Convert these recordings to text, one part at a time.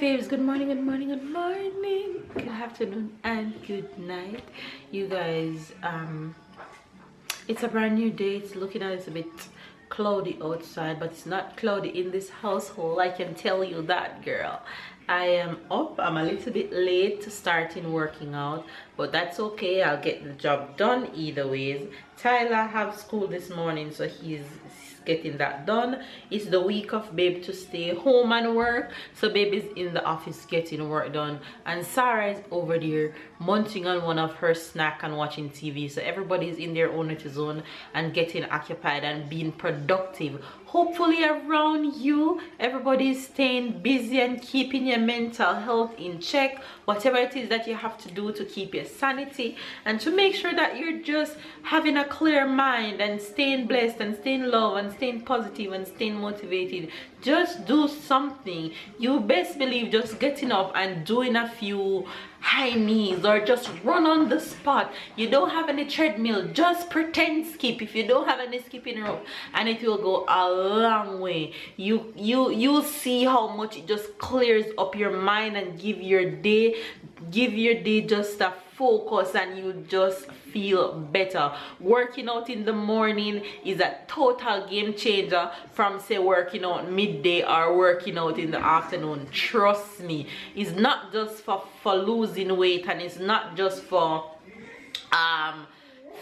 faves, good morning, good morning, good morning, good afternoon, and good night, you guys. It's a brand new day. It's looking a little bit cloudy outside, but it's not cloudy in this household, I can tell you that, girl. I am up. I'm a little bit late to starting working out, but that's okay. I'll get the job done either ways. Tyler have school this morning, so he's getting that done. It's the week of babe to stay home and work, so babe is in the office getting work done, and Sarah is over there munching on one of her snack and watching TV. So everybody's in their own little zone and getting occupied and being productive. Hopefully around you everybody is staying busy and keeping your mental health in check, whatever it is that you have to do to keep your sanity and to make sure that you're just having a clear mind and staying blessed and staying love and staying positive and staying motivated. Just do something. You best believe just getting up and doing a few high knees or just run on the spot. You don't have any treadmill, just pretend skip if you don't have any skipping rope, and it will go a long way. You'll see how much it just clears up your mind and give your day just a focus, and you just feel better. Working out in the morning is a total game changer from say working out midday or working out in the afternoon. Trust me, it's not just for losing weight, and it's not just for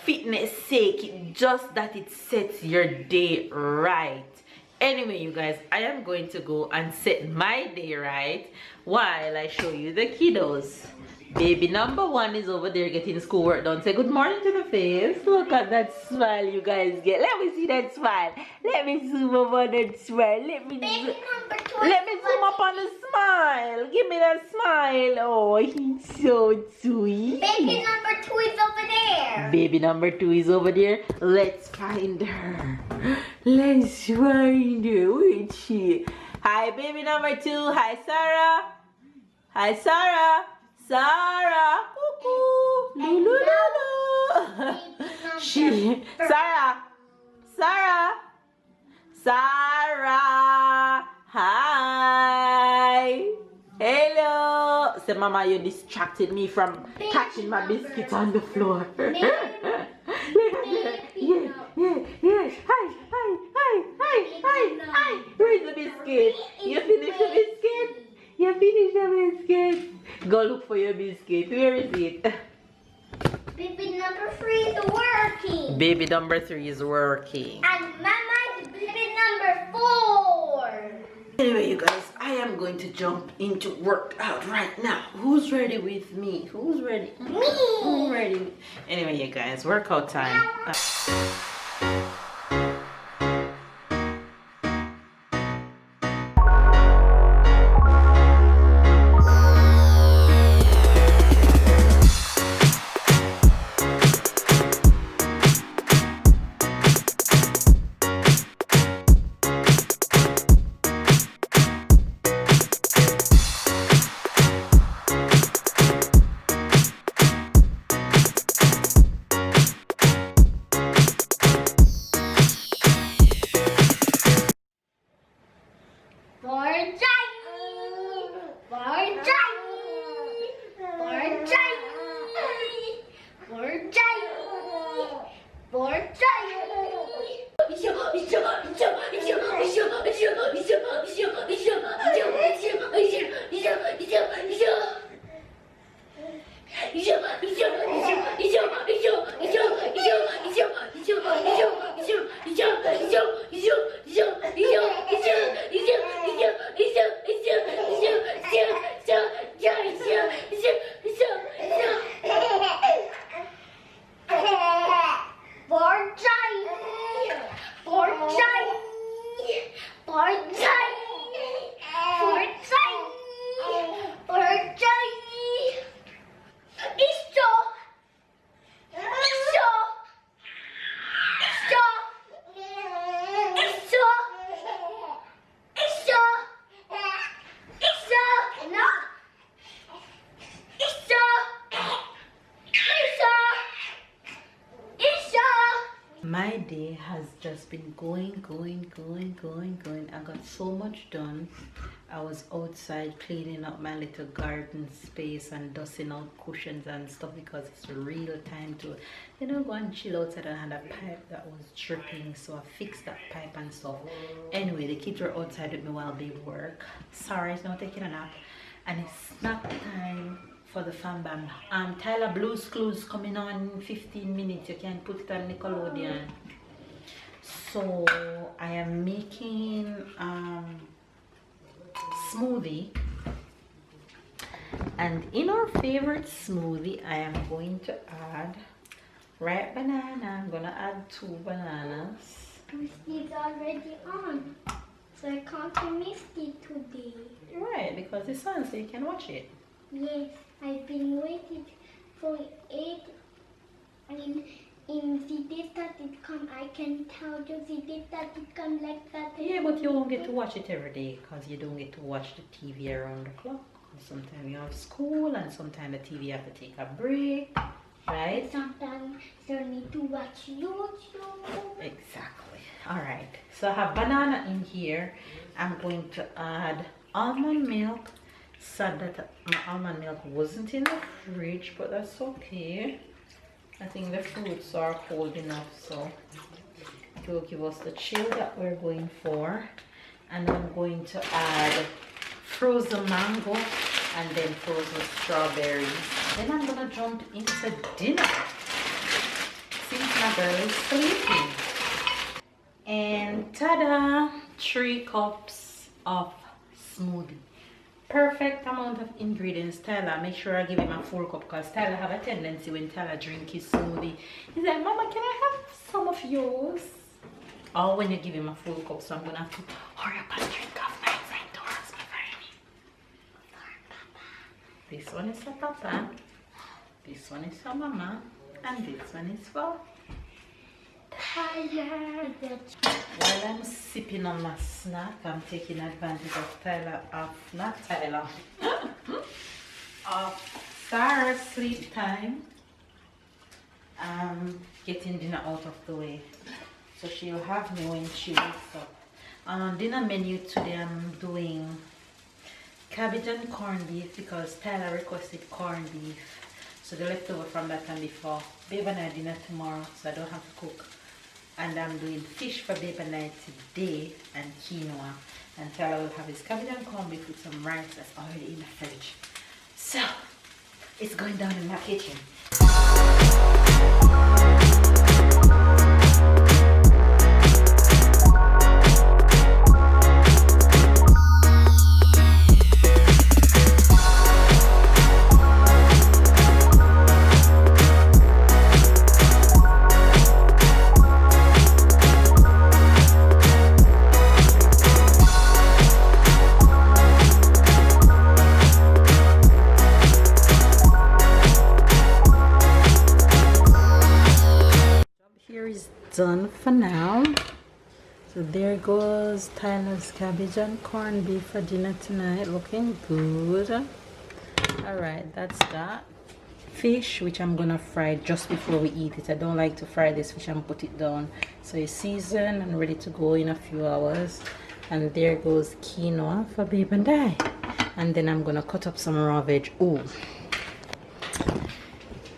fitness sake. It just that it sets your day right. Anyway, you guys, I am going to go and set my day right while I show you the kiddos. Baby number one is over there getting schoolwork done. Say good morning to the face. Look at that smile you guys get. Let me see that smile. Let me zoom up on that smile. Let me zoom up on the smile. Give me that smile. Oh, he's so sweet. Baby number 2 is over there. Baby number 2 is over there. Let's find her. Let's find her. Where is she? Hi, baby number 2. Hi, Sarah. Hi, Sarah. Sarah, cuckoo, lulu, lulu. Sarah, hi, hello. Say, Mama, you distracted me from catching my biscuit on the floor. Yeah. Hi. Where's the biscuit? You finished the biscuit? You finished the biscuit? Go look for your biscuit. Where is it? Baby number 3 is working. Baby number 3 is working. And Mama's baby number 4. Anyway, you guys, I am going to jump into workout right now. Who's ready with me? Who's ready? Me. Who's ready? Anyway, you guys, workout time. My day has just been going. I got so much done. I was outside cleaning up my little garden space and dusting out cushions and stuff because it's a real time to, you know, go and chill outside. I had a pipe that was dripping, so I fixed that pipe and stuff. Anyway, the kids were outside with me while they work. Sorry, it's not taking a nap. And it's snack time for the fam bam. Tyler Blue's Clues coming on in 15 minutes. You can put it on Nickelodeon. So I am making smoothie, and in our favorite smoothie I am going to add ripe banana. I'm gonna add 2 bananas. It's already on, so I can't miss it today. Right, because it's on, so you can watch it. Yes, I've been waiting for it. In the day that it come, I can tell you the day that it come like that. Yeah, but you won't get to watch it every day because you don't get to watch the TV around the clock. Sometimes you have school, and sometimes the TV have to take a break, right? Sometimes you need to watch YouTube. Exactly. All right. So I have banana in here. I'm going to add almond milk. Sad that my almond milk wasn't in the fridge, but that's okay. I think the fruits are cold enough, so it will give us the chill that we're going for. And I'm going to add frozen mango and then frozen strawberries. Then I'm gonna jump into dinner since my girl is sleeping. And ta-da! 3 cups of smoothie. Perfect amount of ingredients. Tyler, make sure I give him a full cup because Tyler have a tendency when Tyler drink his smoothie, he's like, Mama, can I have some of yours? Or when you give him a full cup, so I'm gonna have to hurry up and drink off my friend Taurus before me. This one is for Papa, this one is for Mama, and this one is for Tyler. While I'm sipping on my snack, I'm taking advantage of of Sarah's sleep time. Getting dinner out of the way, so she'll have me when she wakes up. Dinner menu today, I'm doing cabbage and corned beef because Tyler requested corned beef. So the leftover from that can be for babe and I dinner tomorrow, so I don't have to cook. And I'm doing fish for babe and I today and quinoa. And Tyler will have his cabbage and corned beef with some rice that's already in the fridge. So it's going down in my kitchen. Done for now. So there goes Tyler's cabbage and corned beef for dinner tonight, looking good. All right, that's that. Fish, which I'm gonna fry just before we eat it. I don't like to fry this fish and put it down, so it's seasoned and ready to go in a few hours. And there goes quinoa for babe and I. And then I'm gonna cut up some raw veg. Ooh,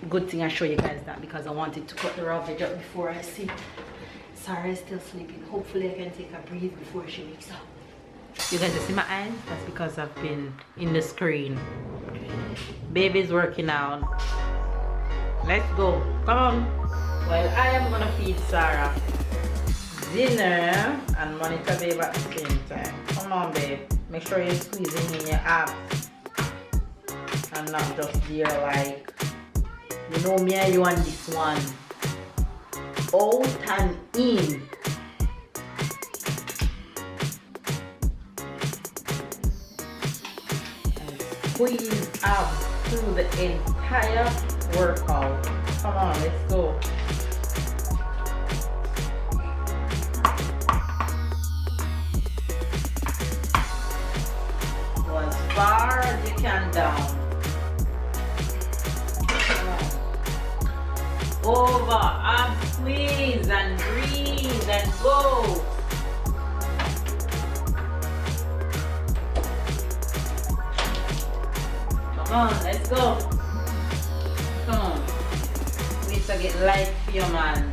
good thing I show you guys that because I wanted to cut the raw veg up before I sleep. Sarah is still sleeping. Hopefully I can take a breathe before she wakes up. You guys see my eyes? That's because I've been in the screen. Baby's working out. Let's go. Come on. Well, I am gonna feed Sarah dinner and monitor babe at the same time. Come on, babe. Make sure you're squeezing in your abs and not just there like, you know me and you on this one. Out and in. And squeeze abs through the entire workout. Come on, let's go. Go as far as you can down. Over, up, squeeze and breathe and go. on, let's go. Come on. We need to get light for your man.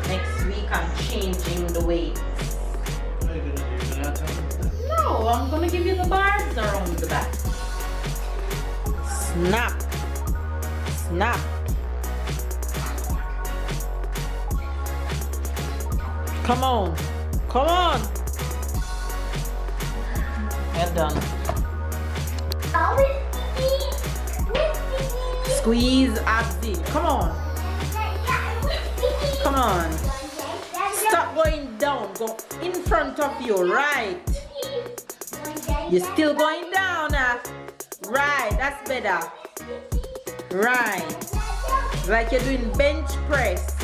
Next week I'm changing the weight. What are you gonna do? You're gonna tell me? No, I'm gonna give you the bars around the back. Snap. Snap. Come on. Come on. Well done. Squeeze abs. Come on. Come on. Stop going down. Go in front of you. Right. You're still going down. Right. That's better. Right. Like you're doing bench press.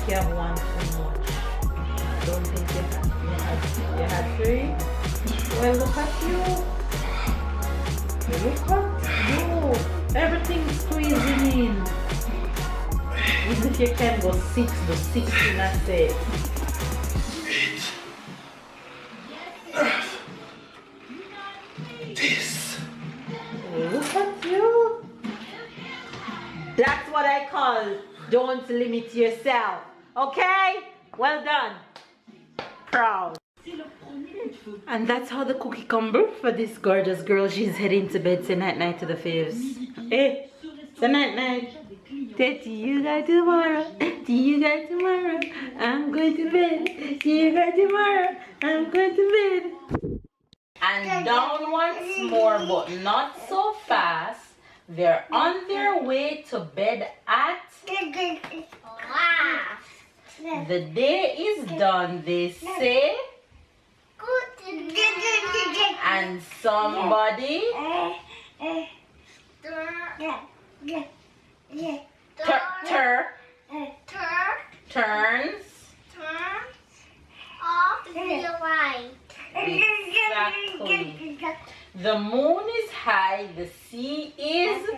You have one too much. Don't think you had three. Well, look at you. Look at you. Everything's squeezing in. Even if you can go 6, do 16 and say. 8. This. Look at you. That's what I call don't limit yourself. Okay? Well done. Proud. And that's how the cookie crumble for this gorgeous girl. She's heading to bed. Say night night to the faves. Hey, say night night. Say see you guys tomorrow. See you guys tomorrow. I'm going to bed. See you guys tomorrow. I'm going to bed. And down once more, but not so fast. They're on their way to bed at. The day is done, they say. And somebody turns off the light. Exactly. The moon is high, the sea is.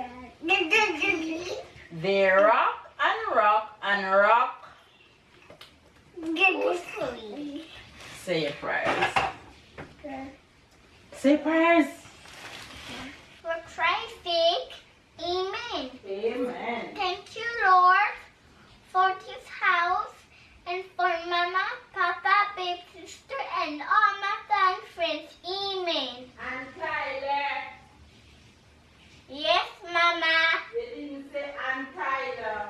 They rock and rock and rock. Say your prayers. Say prayers. For Christ's sake, amen. Amen. Thank you, Lord, for this house and for Mama, Papa, big sister, and all my family friends. Amen. And Tyler. Yes, Mama. You didn't say and Tyler.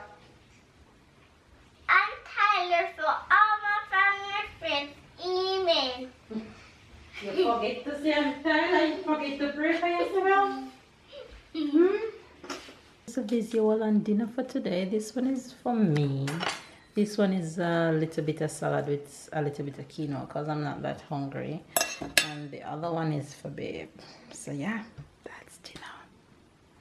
And Tyler for all my family and friends. Amen. You forget to say and Tyler. You forget to pray for yourself. So visual on dinner for today. This one is for me. This one is a little bit of salad with a little bit of quinoa because I'm not that hungry. And the other one is for babe. So yeah.